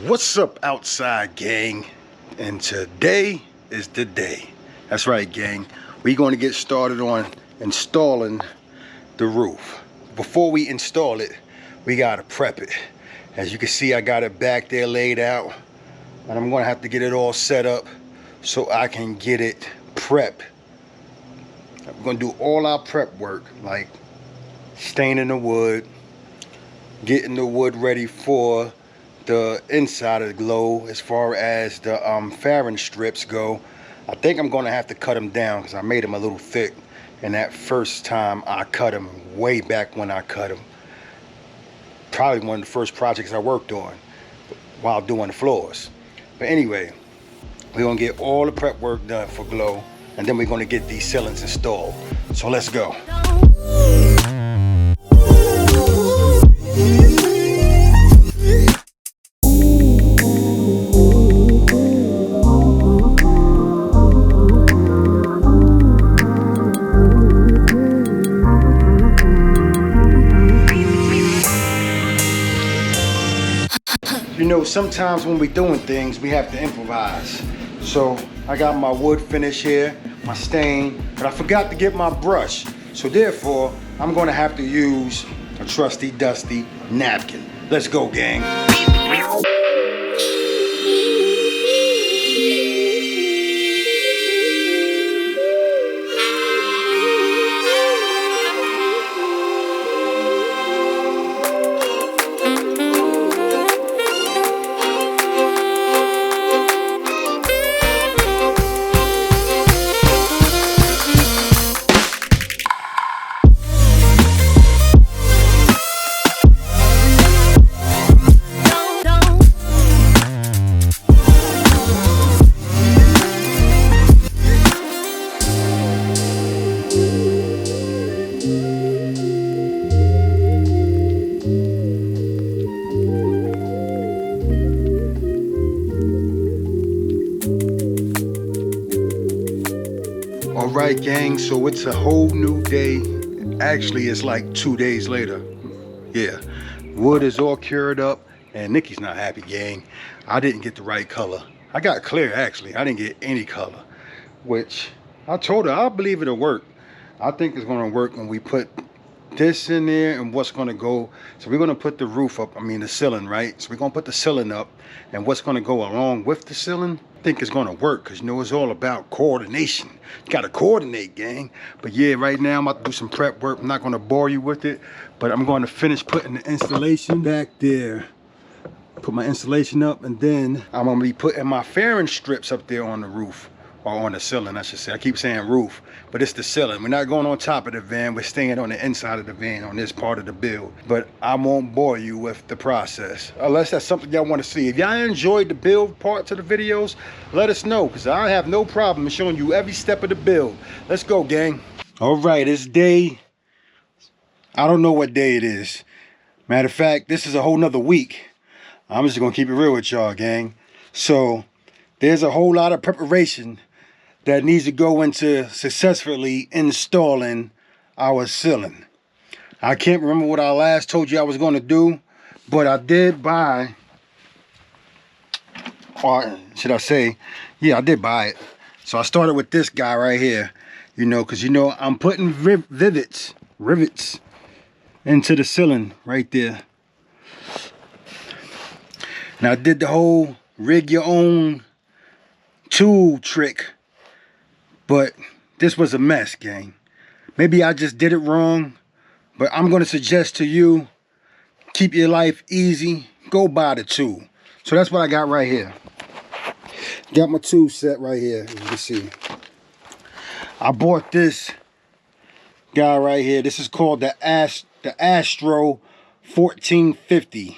What's up outside, gang? And today is the day. That's right, gang. We're going to get started on installing the roof. Before we install it, we got to prep it. As you can see, I got it back there laid out, and I'm going to have to get it all set up so I can get it prepped. I'm going to do all our prep work, like staining the wood, getting the wood ready for the inside of the glow. As far as the fairing strips go, I think I'm going to have to cut them down because I made them a little thick, and that first time I cut them, way back when I cut them, probably one of the first projects I worked on while doing the floors. But anyway, we're going to get all the prep work done for glow, and then we're going to get these ceilings installed. So let's go. You know, sometimes when we're doing things, we have to improvise. So I got my wood finish here, my stain, but I forgot to get my brush. So therefore, I'm gonna have to use a trusty, dusty napkin. Let's go, gang. Alright, gang, so it's a whole new day. Actually, it's like 2 days later. Yeah, wood is all cured up, and Nikki's not happy, gang. I didn't get the right color. I got clear, actually. I didn't get any color, which I told her I believe it'll work. I think it's gonna work when we put this in there and what's gonna go. So we're gonna put the roof up, I mean the ceiling, right? So we're gonna put the ceiling up, and what's gonna go along with the ceiling, I think it's gonna work, because you know it's all about coordination. You gotta coordinate, gang. But yeah, right now I'm about to do some prep work. I'm not gonna bore you with it, but I'm gonna finish putting the installation back there. Put my installation up, and then I'm gonna be putting my fairing strips up there on the roof. Or on the ceiling, I should say. I keep saying roof, but it's the ceiling. We're not going on top of the van. We're staying on the inside of the van on this part of the build. But I won't bore you with the process, unless that's something y'all want to see. If y'all enjoyed the build parts of the videos, let us know, because I have no problem in showing you every step of the build. Let's go, gang. All right, it's day, I don't know what day it is. Matter of fact, this is a whole nother week. I'm just gonna keep it real with y'all, gang. So there's a whole lot of preparation that needs to go into successfully installing our ceiling. I can't remember what I last told you I was going to do, but I did buy, or should I say, yeah, I did buy it. So I started with this guy right here, you know, because you know I'm putting rivets into the ceiling right there. And I did the whole rig your own tool trick, but this was a mess, gang. Maybe I just did it wrong, but I'm going to suggest to you, keep your life easy, go buy the tool. So that's what I got right here. Got my tool set right here, as you can see. I bought this guy right here. This is called the Astro 1450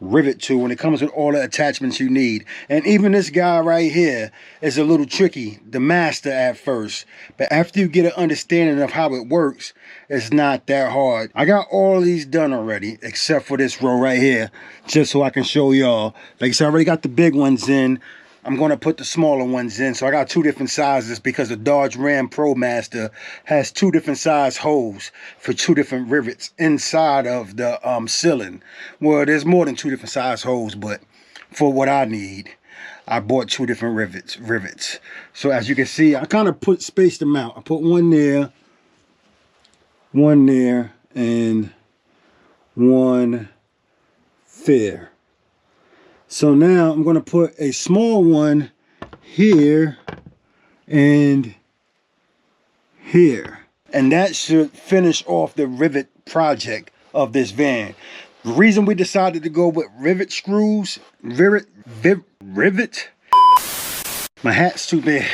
rivet tool, and it comes with all the attachments you need. And even this guy right here is a little tricky to master at first, but after you get an understanding of how it works, it's not that hard. I got all of these done already except for this row right here, just so I can show y'all. Like I said, I already got the big ones in. I'm going to put the smaller ones in. So I got two different sizes because the Dodge Ram ProMaster has two different size holes for two different rivets inside of the ceiling. Well, there's more than two different size holes, but for what I need, I bought two different rivets. So as you can see, I kind of spaced them out. I put one there, and one there. So now I'm going to put a small one here and here. And that should finish off the rivet project of this van. The reason we decided to go with rivet screws, rivet, my hat's too big.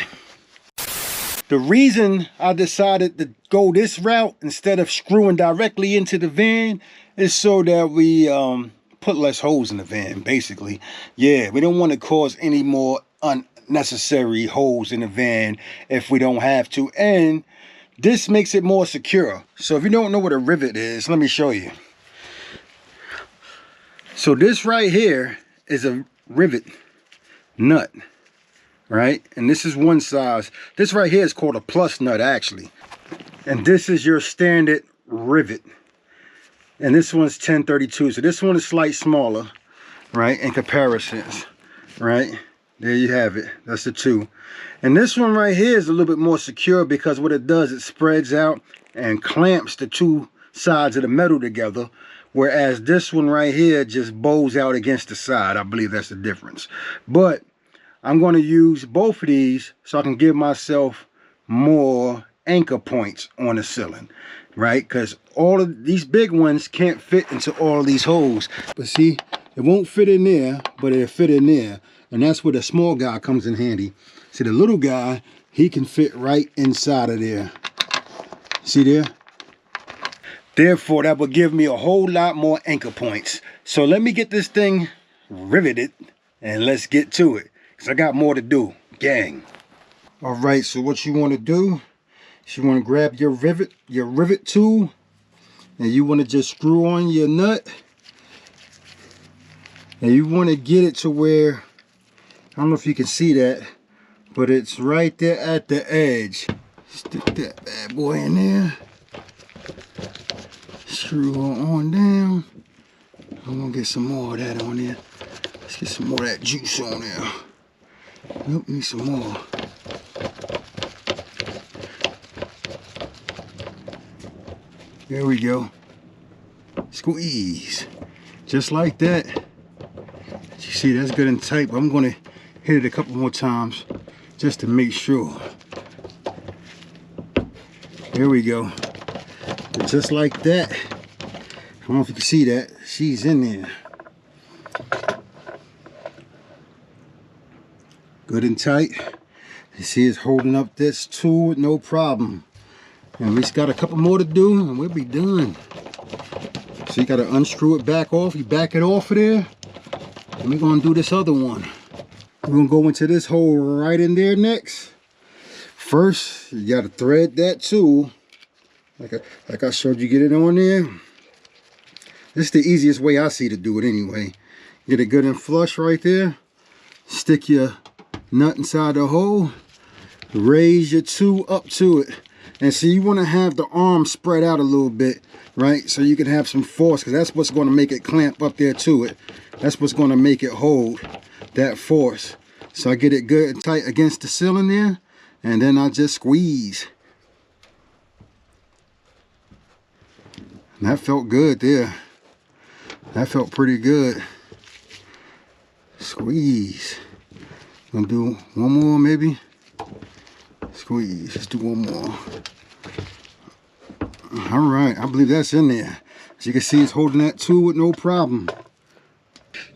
The reason I decided to go this route instead of screwing directly into the van is so that we put less holes in the van, basically. Yeah, we don't want to cause any more unnecessary holes in the van if we don't have to. And this makes it more secure. So if you don't know what a rivet is, let me show you. So this right here is a rivet nut, right? And this is one size. This right here is called a plus nut, actually. And this is your standard rivet. And this one's 1032. So this one is slightly smaller, right, in comparisons, right? There you have it. That's the two. And this one right here is a little bit more secure because what it does, it spreads out and clamps the two sides of the metal together. Whereas this one right here just bows out against the side. I believe that's the difference. But I'm going to use both of these so I can give myself more anchor points on the ceiling, right? Because all of these big ones can't fit into all of these holes. But see, it won't fit in there, but it'll fit in there. And that's where the small guy comes in handy. See, the little guy, he can fit right inside of there. See there? Therefore, that will give me a whole lot more anchor points. So let me get this thing riveted and let's get to it, because I got more to do, gang. All right, so what you want to do is you want to grab your rivet tool, and you want to just screw on your nut. And you want to get it to where, I don't know if you can see that, but it's right there at the edge. Stick that bad boy in there. Screw on down. I'm gonna get some more of that on there. Let's get some more of that juice on there. Nope, need some more. There we go. Squeeze. Just like that. You see, that's good and tight, but I'm gonna hit it a couple more times just to make sure. There we go. Just like that. I don't know if you can see that. She's in there. Good and tight. You see it's holding up this tool with no problem. And we just got a couple more to do and we'll be done. So you got to unscrew it back off. You back it off of there. And we're going to do this other one. We're going to go into this hole right in there next. First, you got to thread that tool. Like I showed you, get it on there. This is the easiest way I see to do it anyway. Get it good and flush right there. Stick your nut inside the hole. Raise your tool up to it. And so you want to have the arm spread out a little bit, right? So you can have some force, because that's what's going to make it clamp up there to it. That's what's going to make it hold that force. So I get it good and tight against the ceiling there. And then I just squeeze. And that felt good there. That felt pretty good. Squeeze. Gonna do one more maybe. Squeeze. Let's do one more. All right, I believe that's in there. As you can see, it's holding that tool with no problem.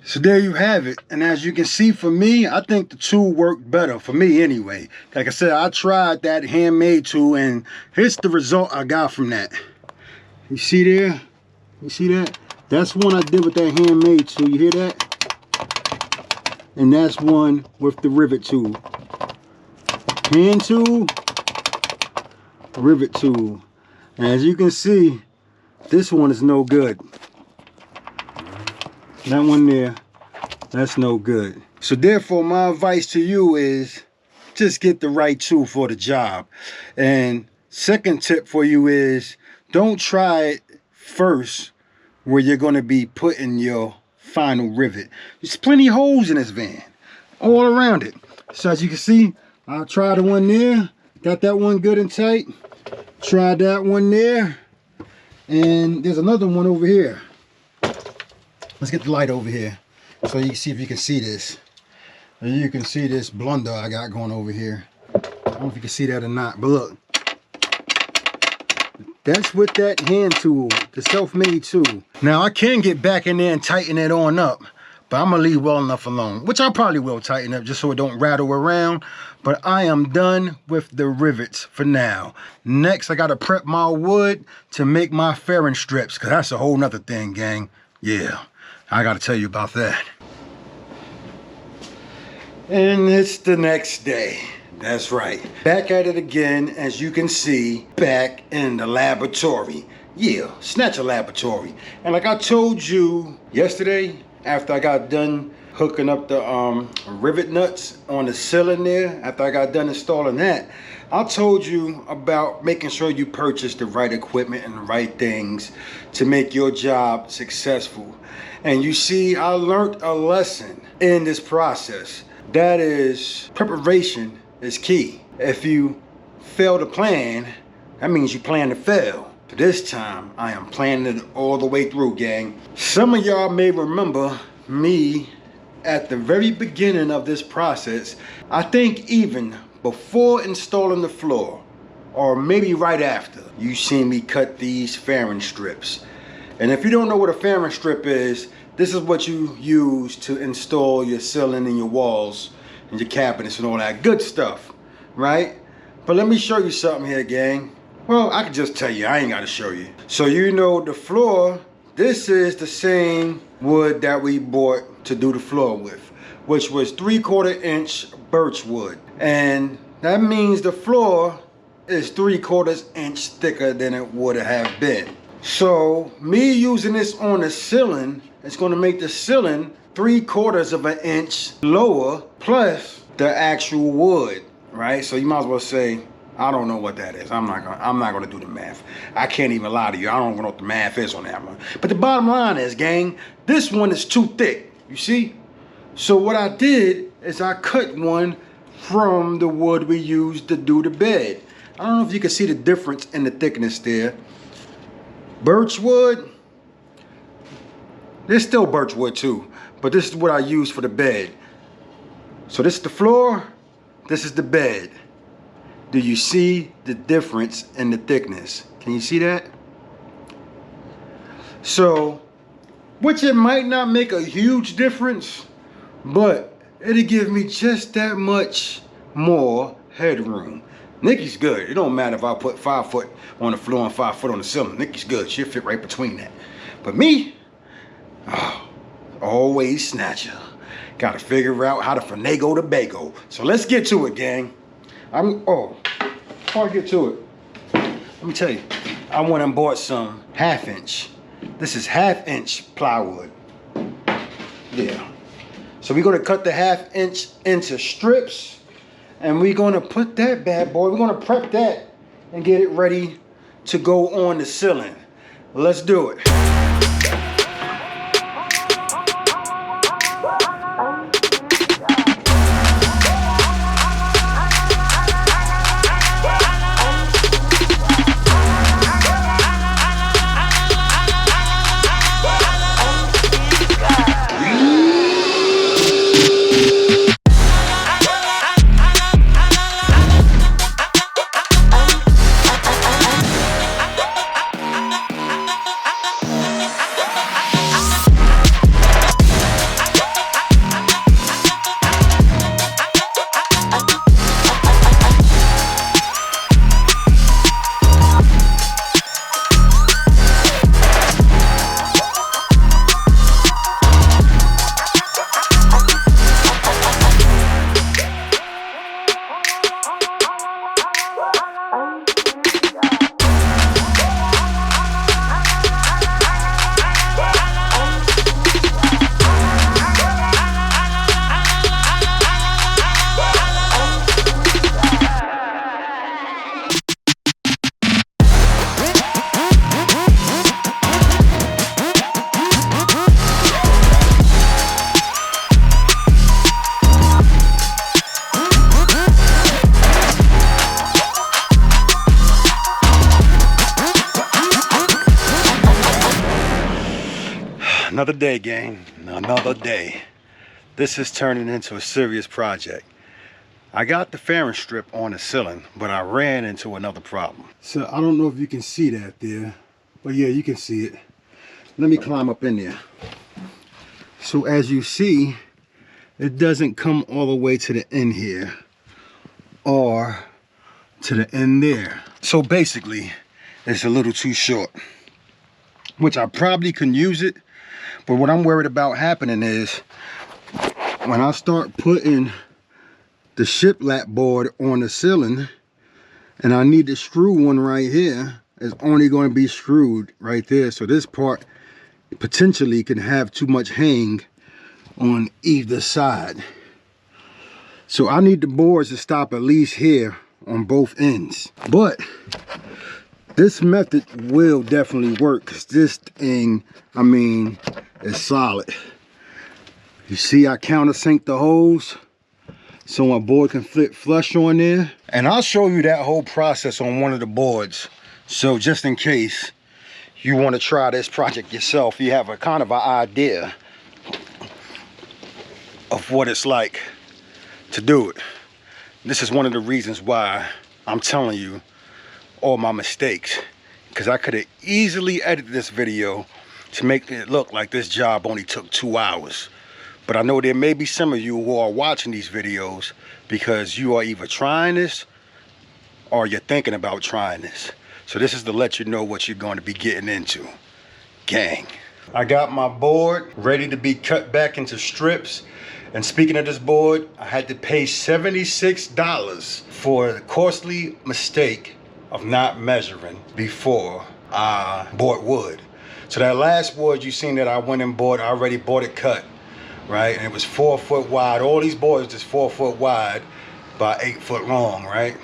So there you have it. And as you can see, for me, I think the tool worked better for me anyway. Like I said, I tried that handmade tool, and here's the result I got from that. You see there? You see that? That's one I did with that handmade tool. You hear that? And that's one with the rivet tool. Hand tool, rivet tool. And as you can see, this one is no good. That one there That's no good. So therefore, my advice to you is just get the right tool for the job. And second tip for you is don't try it first where you're going to be putting your final rivet. There's plenty of holes in this van all around it. So as you can see, I tried the one there, got that one good and tight. Tried that one there, and there's another one over here. Let's get the light over here so you can see if you can see this. And you can see this blunder I got going over here. I don't know if you can see that or not, but look. That's with that hand tool, the self-made tool. Now I can get back in there and tighten it on up, but I'm gonna leave well enough alone, which I probably will tighten up just so it don't rattle around. But I am done with the rivets for now. Next, I gotta prep my wood to make my fairing strips, because that's a whole nother thing, gang. Yeah, I gotta tell you about that. And it's the next day. That's right. Back at it again, as you can see, back in the laboratory. Yeah, Snatcher Laboratory. And like I told you yesterday, after I got done hooking up the rivet nuts on the ceiling there, after I got done installing that, I told you about making sure you purchase the right equipment and the right things to make your job successful. And you see, I learned a lesson in this process. That is, preparation is key. If you fail to plan, that means you plan to fail. This time, I am planning it all the way through, gang. Some of y'all may remember me at the very beginning of this process. I think even before installing the floor, or maybe right after, you seen me cut these fairing strips. And if you don't know what a fairing strip is, this is what you use to install your ceiling and your walls and your cabinets and all that good stuff, right? But let me show you something here, gang. Well, I can just tell you, I ain't gotta show you. So you know the floor, this is the same wood that we bought to do the floor with, which was 3/4 inch birch wood. And that means the floor is 3/4 inch thicker than it would have been. So me using this on the ceiling, it's gonna make the ceiling 3/4 of an inch lower, plus the actual wood, right? So you might as well say, I don't know what that is. I'm not gonna do the math. I can't even lie to you. I don't know what the math is on that one. But the bottom line is, gang, this one is too thick, you see? So what I did is I cut one from the wood we used to do the bed. I don't know if you can see the difference in the thickness there. Birch wood, there's still birch wood too, but this is what I use for the bed. So this is the floor, this is the bed. Do you see the difference in the thickness? Can you see that? So, which it might not make a huge difference, but it'll give me just that much more headroom. Nikki's good. It don't matter if I put 5 foot on the floor and 5 foot on the ceiling. Nikki's good. She'll fit right between that. But me, oh, always Snatcher. Gotta figure out how to finagle the bago. So let's get to it, gang. Before I get to it, let me tell you, I went and bought some 1/2 inch. This is 1/2 inch plywood. Yeah. So we're gonna cut the 1/2 inch into strips, and we're gonna put that bad boy, we're gonna prep that and get it ready to go on the ceiling. Let's do it. Another day, gang. Another day. This is turning into a serious project. I got the fairing strip on the ceiling, but I ran into another problem. So I don't know if you can see that there, but yeah, you can see it. Let me climb up in there. So as you see, it doesn't come all the way to the end here or to the end there. So basically, it's a little too short, which I probably can use it. But what I'm worried about happening is when I start putting the shiplap board on the ceiling and I need to screw one right here, it's only going to be screwed right there. So this part potentially can have too much hang on either side. So I need the boards to stop at least here on both ends. But this method will definitely work because this thing, I mean, is solid. You see I countersink the holes so my board can fit flush on there. And I'll show you that whole process on one of the boards. So just in case you want to try this project yourself, you have a kind of an idea of what it's like to do it. This is one of the reasons why I'm telling you all my mistakes, because I could have easily edited this video to make it look like this job only took 2 hours. But I know there may be some of you who are watching these videos because you are either trying this or you're thinking about trying this. So this is to let you know what you're going to be getting into, gang. I got my board ready to be cut back into strips. And speaking of this board, I had to pay $76 for the costly mistake of not measuring before I bought wood. So that last board you seen that I went and bought, I already bought it cut, right? And it was 4 foot wide. All these boards just 4 foot wide by 8 foot long, right?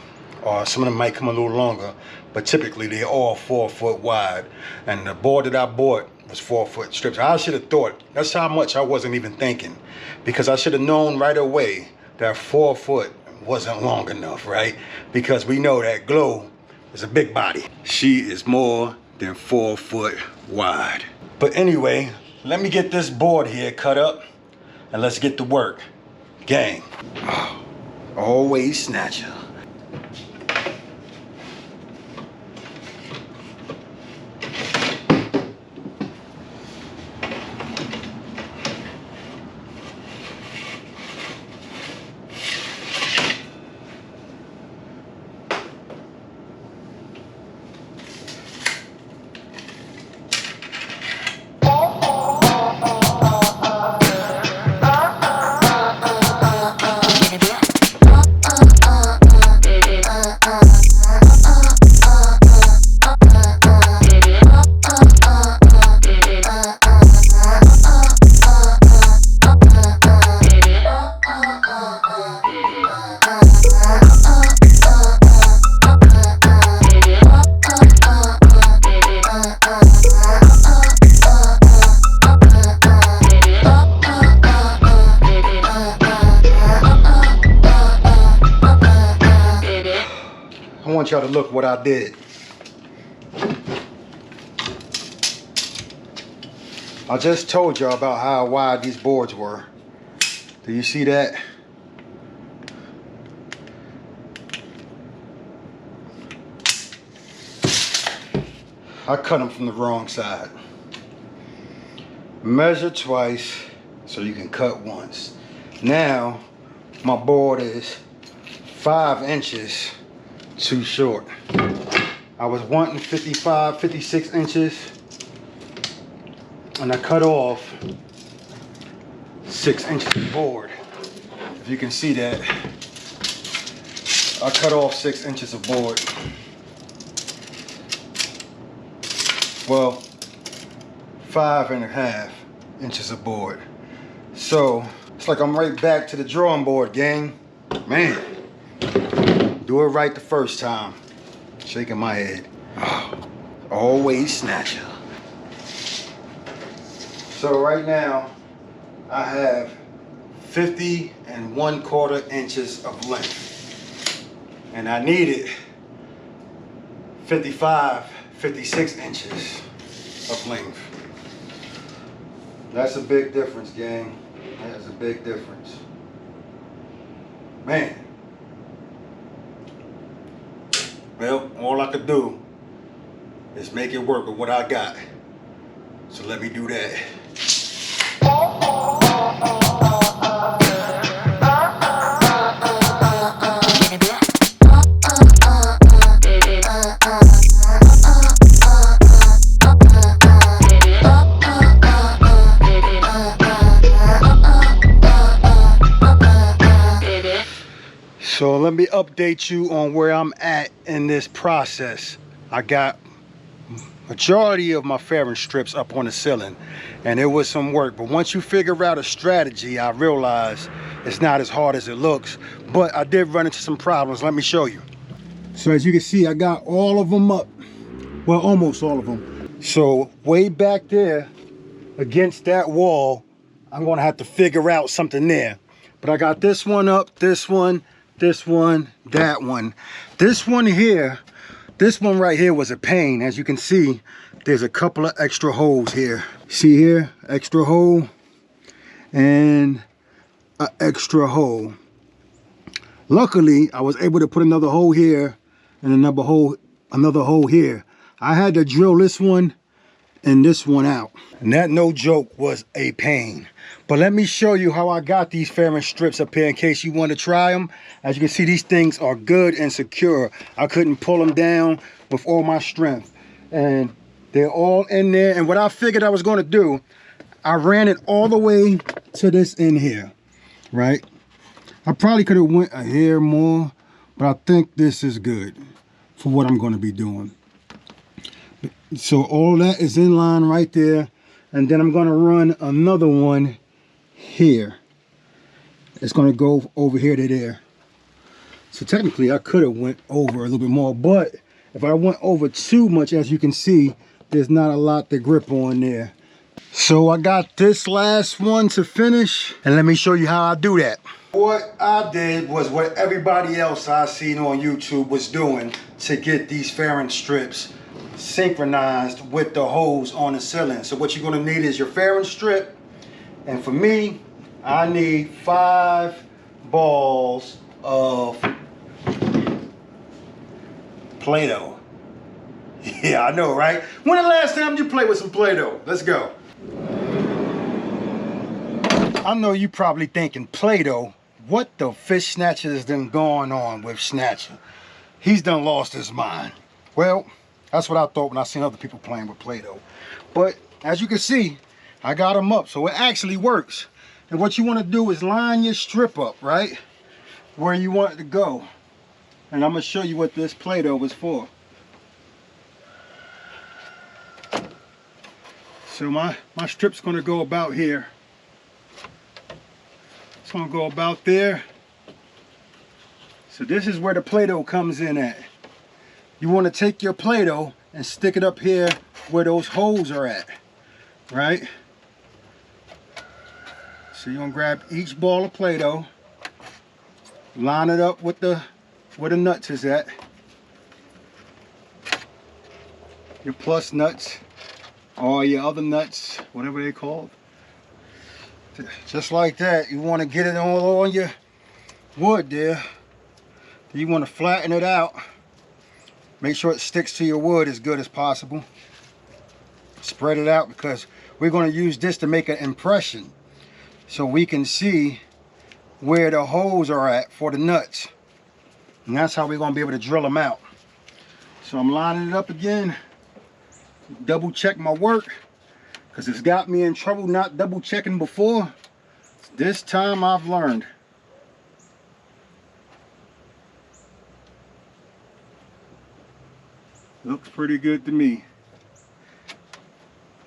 Or some of them might come a little longer, but typically they're all 4 foot wide. And the board that I bought was 4 foot strips. I should have thought, that's how much I wasn't even thinking, because I should have known right away that 4 foot wasn't long enough, right? Because we know that Glow is a big body. She is more than 4 foot wide. But anyway, let me get this board here cut up and let's get to work, gang. Always snatcher. I want y'all to look what I did. I just told y'all about how wide these boards were. Do you see that? I cut them from the wrong side. Measure twice so you can cut once. Now my board is 5 inches too short. I was wanting 55, 56 inches, and I cut off 6 inches of board. If you can see that, I cut off 6 inches of board. Well, 5.5 inches of board. So it's like I'm right back to the drawing board, gang. Man. Do it right the first time. Shaking my head. Always snatcher. So right now, I have 50 1/4 inches of length. And I needed 55, 56 inches of length. That's a big difference, gang. That's a big difference. Man. Well, all I could do is make it work with what I got. So let me do that. So let me update you on where I'm at in this process. I got majority of my fairing strips up on the ceiling, and it was some work. But once you figure out a strategy, I realized it's not as hard as it looks. But I did run into some problems. Let me show you. So as you can see, I got all of them up. Well, almost all of them. So way back there against that wall, I'm gonna have to figure out something there. But I got this one up, this one, that one. This one here, this one right here was a pain. As you can see, there's a couple of extra holes here. See here, extra hole and an extra hole. Luckily, I was able to put another hole here and another hole here. I had to drill this one and this one out. And that, no joke, was a pain. But let me show you how I got these fairing strips up here in case you want to try them. As you can see, these things are good and secure. I couldn't pull them down with all my strength. And they're all in there. And what I figured I was going to do, I ran it all the way to this end here, right? I probably could have went a hair more, but I think this is good for what I'm going to be doing. So all that is in line right there. And then I'm going to run another one here. It's going to go over here to there. So technically I could have went over a little bit more, but if I went over too much, as you can see, there's not a lot to grip on there. So I got this last one to finish, and let me show you how I do that. What I did was what everybody else I seen on YouTube was doing to get these fairing strips synchronized with the holes on the ceiling. So what you're going to need is your fairing strip, and for me, I need 5 balls of Play-Doh. Yeah, I know, right? When the last time you played with some Play-Doh? Let's go. I know you probably thinking, Play-Doh, what the fish snatcher has done going on with Snatcher? He's done lost his mind. Well, that's what I thought when I seen other people playing with Play-Doh. But as you can see, I got them up, so it actually works. And what you want to do is line your strip up, right? Where you want it to go. And I'm going to show you what this Play-Doh is for. So my strip's going to go about here. It's going to go about there. So this is where the Play-Doh comes in at. You want to take your Play-Doh and stick it up here where those holes are at, right? So you're going to grab each ball of Play-Doh, line it up with where the nuts is at, your plus nuts, or your other nuts, whatever they're called. Just like that. You want to get it all on your wood there. You want to flatten it out. Make sure it sticks to your wood as good as possible. Spread it out because we're going to use this to make an impression so we can see where the holes are at for the nuts. And that's how we're going to be able to drill them out. So I'm lining it up again. Double check my work because it's got me in trouble not double checking before. This time I've learned. Looks pretty good to me.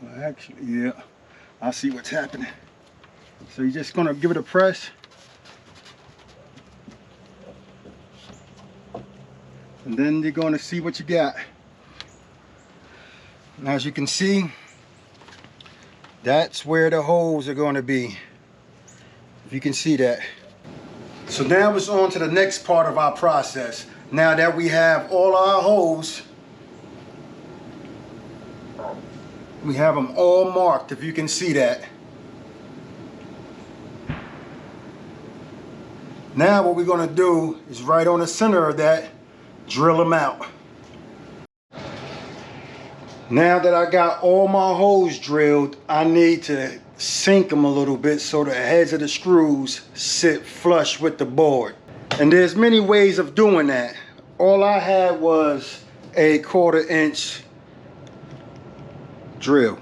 Well, actually, yeah, I see what's happening. So you're just gonna give it a press. And then you're gonna see what you got. And as you can see, that's where the holes are gonna be. If you can see that. So now it's on to the next part of our process. Now that we have all our holes, we have them all marked, if you can see that. Now what we're gonna do is right on the center of that, drill them out. Now that I got all my holes drilled, I need to sink them a little bit so the heads of the screws sit flush with the board. And there's many ways of doing that. All I had was a 1/4 inch drill.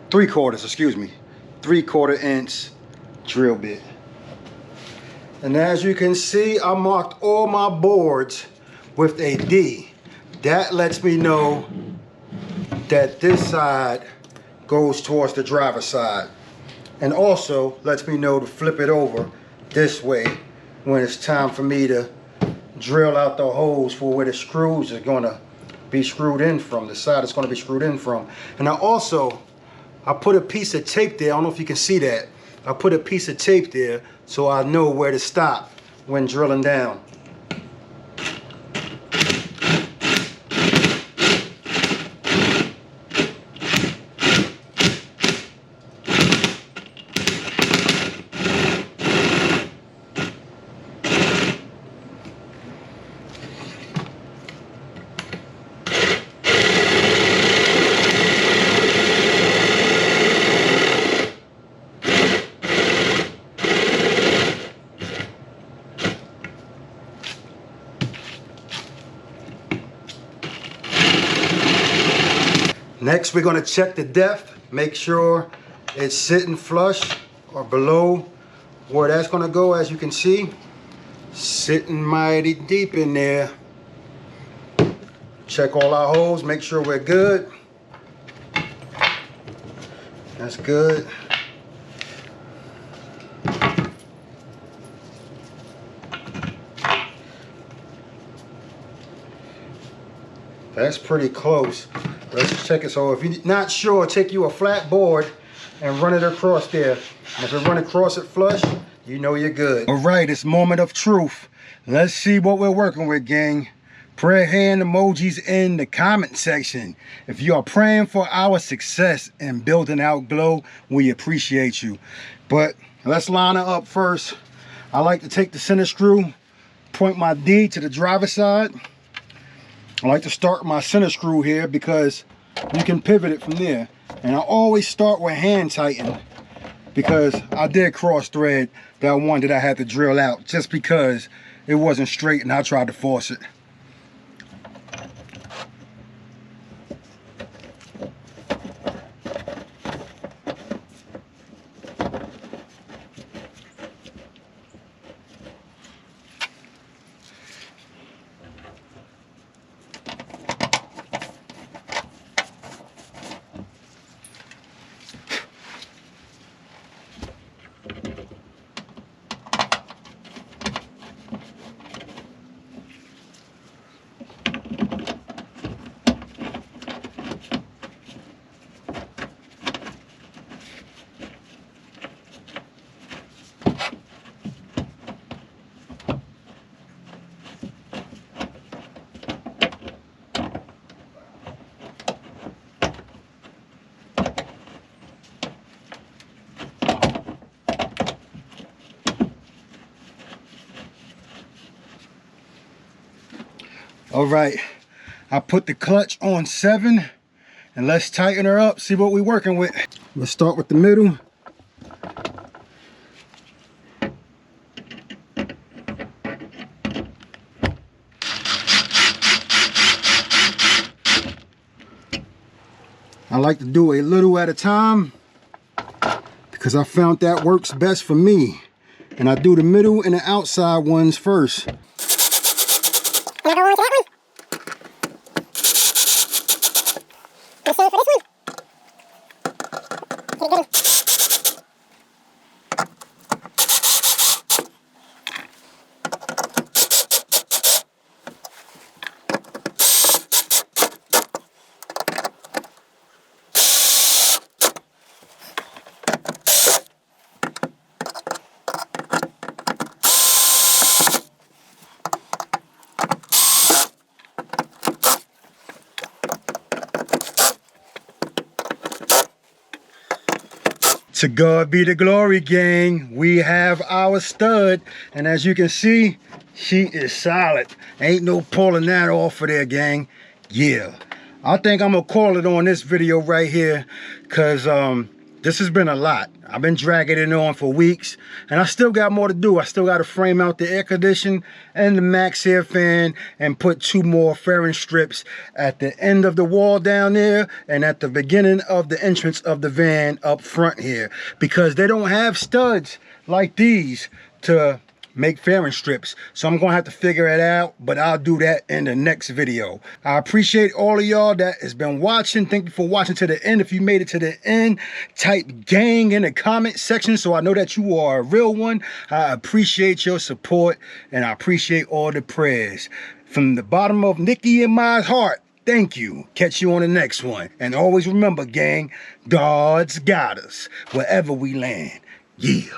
3/4, excuse me. 3/4 inch drill bit. And as you can see, I marked all my boards with a D. That lets me know that this side goes towards the driver's side, and also lets me know to flip it over this way when it's time for me to drill out the holes for where the screws are going to be screwed in from, the side it's going to be screwed in from. And I put a piece of tape there. I don't know if you can see that. I put a piece of tape there so I know where to stop when drilling down. Next, we're going to check the depth, make sure it's sitting flush or below where that's going to go. As you can see, sitting mighty deep in there. Check all our holes, make sure we're good. That's good. That's pretty close. Let's check it. So if you're not sure, take you a flat board and run it across there. And if you run across it flush, you know you're good. All right, it's moment of truth. Let's see what we're working with, gang. Prayer hand emojis in the comment section. If you are praying for our success in building out Glow, we appreciate you. But let's line it up first. I like to take the center screw, point my D to the driver's side. I like to start my center screw here because you can pivot it from there. And I always start with hand tighten because I did cross thread that one that I had to drill out just because it wasn't straight and I tried to force it. All right, I put the clutch on 7 and let's tighten her up, see what we're working with. Let's start with the middle. I like to do a little at a time because I found that works best for me. And I do the middle and the outside ones first. To God be the glory, gang. We have our stud, and as you can see, she is solid. Ain't no pulling that off of there, gang. Yeah, I think I'm gonna call it on this video right here, cause this has been a lot. I've been dragging it on for weeks, and I still got more to do. I still got to frame out the air condition and the max air fan and put 2 more fairing strips at the end of the wall down there and at the beginning of the entrance of the van up front here, because they don't have studs like these to make fairing strips. So I'm gonna have to figure it out, but I'll do that in the next video. I appreciate all of y'all that has been watching. Thank you for watching to the end. If you made it to the end, type gang in the comment section so I know that you are a real one. I appreciate your support, and I appreciate all the prayers. From the bottom of Nikki and my heart, thank you. Catch you on the next one. And always remember, gang, God's got us wherever we land. Yeah.